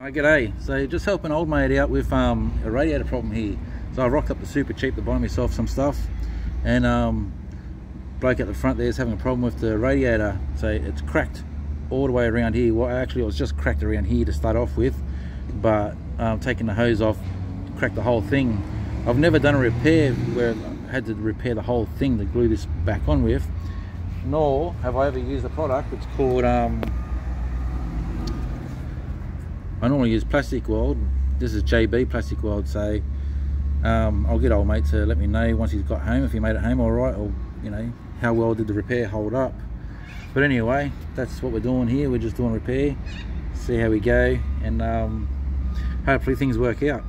Hi, g'day. So just helping old mate out with a radiator problem here. So I rocked up the SuperCheap to buy myself some stuff, and bloke at the front there is having a problem with the radiator. So it's cracked all the way around here. Well, actually it was just cracked around here to start off with, but taking the hose off, cracked the whole thing. I've never done a repair where I had to repair the whole thing to glue this back on with, nor have I ever used a product. It's called I normally use Plastic World. This is JB Plastic World. So I'll get old mate to let me know once he's got home if he made it home all right, or you know, how well did the repair hold up. But anyway, that's what we're doing here. We're just doing repair, see how we go, and hopefully things work out.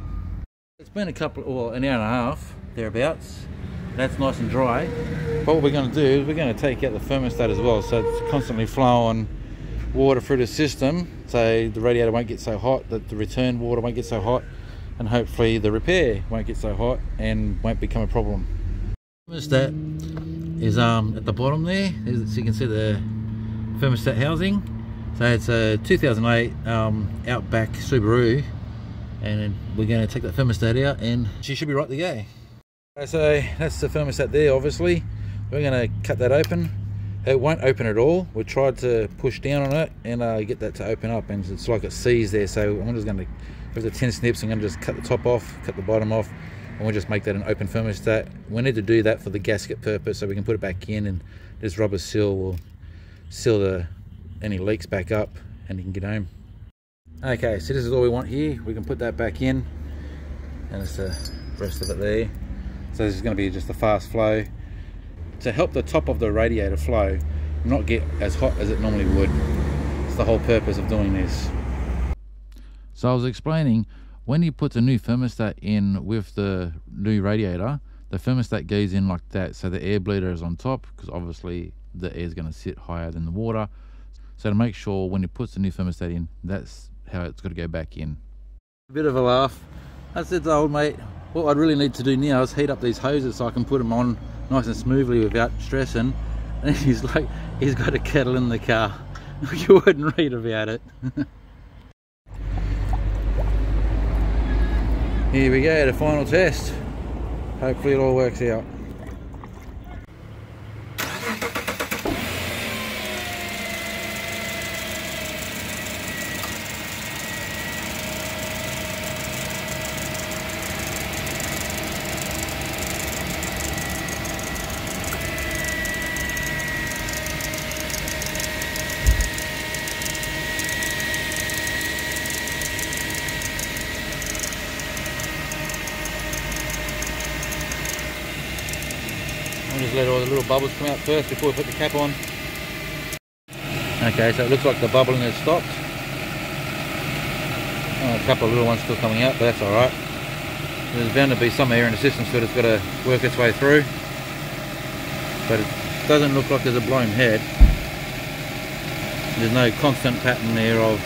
It's been an hour and a half thereabouts. That's nice and dry. But what we're going to do is we're going to take out the thermostat as well, so it's constantly flowing water through the system, so the radiator won't get so hot, that the return water won't get so hot, and hopefully the repair won't get so hot and won't become a problem. Thermostat is at the bottom there, so you can see the thermostat housing. So it's a 2008 Outback Subaru, and we're going to take that thermostat out and she should be right to go. So that's the thermostat there. Obviously we're going to cut that open. It won't open at all. We tried to push down on it and get that to open up, and it's like it seized there. So I'm just going to, with the 10 snips, I'm going to just cut the top off, cut the bottom off, and we'll just make that an open thermostat. We need to do that for the gasket purpose, so we can put it back in, and this rubber seal will seal any leaks back up, and you can get home. Okay, so this is all we want here. We can put that back in, and it's the rest of it there. So this is going to be just a fast flow to help the top of the radiator flow, not get as hot as it normally would. It's the whole purpose of doing this. So I was explaining, when you put the new thermostat in with the new radiator, the thermostat goes in like that, so the air bleeder is on top, because obviously the air is going to sit higher than the water. So to make sure when it puts the new thermostat in, that's how it's got to go back in. A bit of a laugh. I said to old mate, what I'd really need to do now is heat up these hoses so I can put them on nice and smoothly without stressing. And he's like, he's got a kettle in the car. You wouldn't read about it. Here we go, the final test. Hopefully it all works out. We'll just let all the little bubbles come out first before we put the cap on. Okay, so it looks like the bubbling has stopped. Oh, a couple of little ones still coming out, but that's alright. There's bound to be some air in the system, so it's got to work its way through. But it doesn't look like there's a blown head. There's no constant pattern there of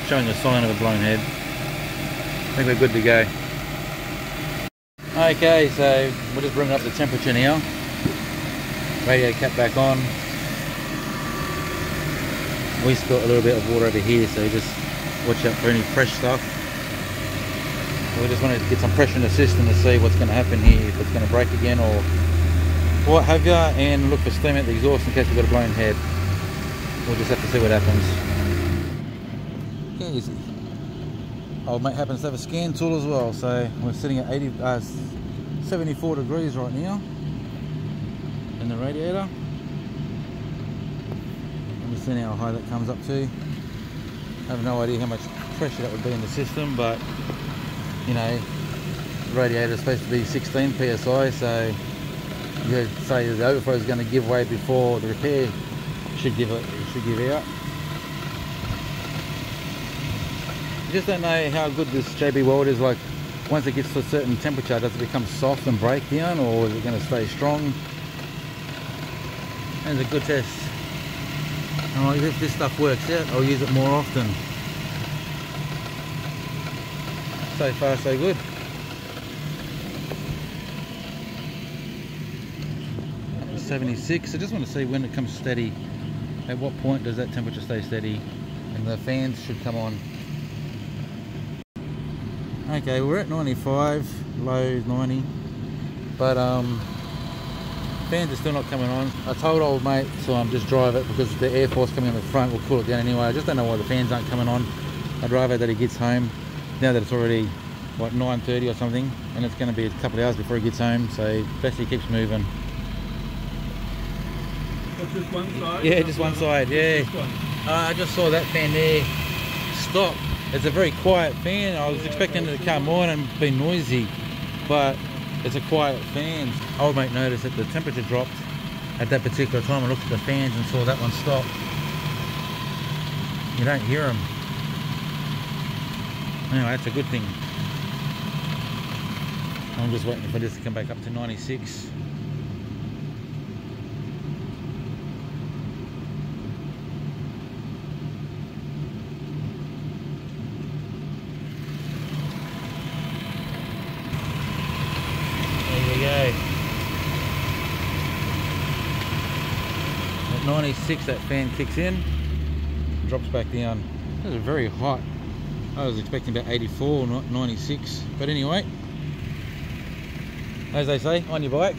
showing a sign of a blown head. I think we're good to go. Okay, so we'll just bring up the temperature now. Radiator cap back on. We spilt a little bit of water over here, so just watch out for any fresh stuff. We just want to get some pressure in the system to see what's going to happen here, if it's going to break again or what have you, and look for steam at the exhaust in case we've got a blown head. We'll just have to see what happens. Easy. Old mate happens to have a scan tool as well, so we're sitting at 74 degrees right now in the radiator. I'm just seeing how high that comes up to. I have no idea how much pressure that would be in the system, but you know, the radiator is supposed to be 16 psi, so you say the overflow is going to give way before the repair should give out. You just don't know how good this JB World is. Like, once it gets to a certain temperature, does it become soft and break down, or is it going to stay strong? That's a good test. And if this stuff works out, I'll use it more often. So far so good. Up to 76. I just want to see when it comes steady. At what point does that temperature stay steady? And the fans should come on. Okay, we're at 95, low 90, but fans are still not coming on. I told old mate to just drive it because the air force coming on the front will cool it down anyway. I just don't know why the fans aren't coming on. I'd rather that he gets home now that it's already what 9:30 or something, and it's going to be a couple of hours before he gets home, so best he keeps moving. Just one side? Yeah, just one side, yeah. I just saw that fan there stop. It's a very quiet fan. I was expecting it to come on and be noisy, but it's a quiet fan. Old mate noticed that the temperature dropped at that particular time. I looked at the fans and saw that one stop. You don't hear them. Anyway, that's a good thing. I'm just waiting for this to come back up to 96. There we go. At 96 that fan kicks in, drops back down. This is very hot. I was expecting about 84, not 96. But anyway, as they say, on your bike.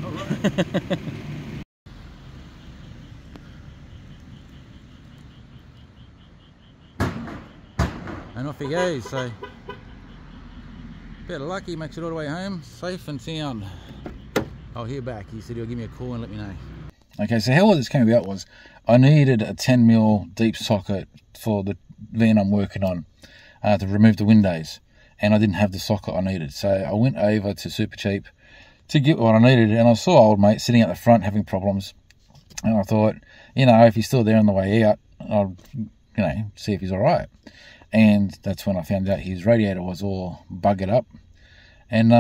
All right. And off he goes. So, bit of lucky, makes it all the way home, safe and sound. I'll hear back. He said he'll give me a call and let me know. Okay, so how all this came about was I needed a 10mm deep socket for the van I'm working on to remove the windows, and I didn't have the socket I needed. So I went over to SuperCheap to get what I needed, and I saw old mate sitting at the front having problems, and I thought, you know, if he's still there on the way out, I'll, you know, see if he's all right. And that's when I found out his radiator was all buggered up, and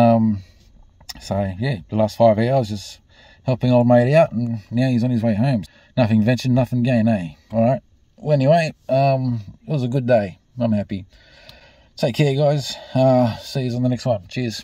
so yeah, the last 5 hours just helping old mate out, and now he's on his way home. Nothing ventured, nothing gained, eh? All right. Well, anyway, it was a good day. I'm happy. Take care, guys. See you on the next one. Cheers.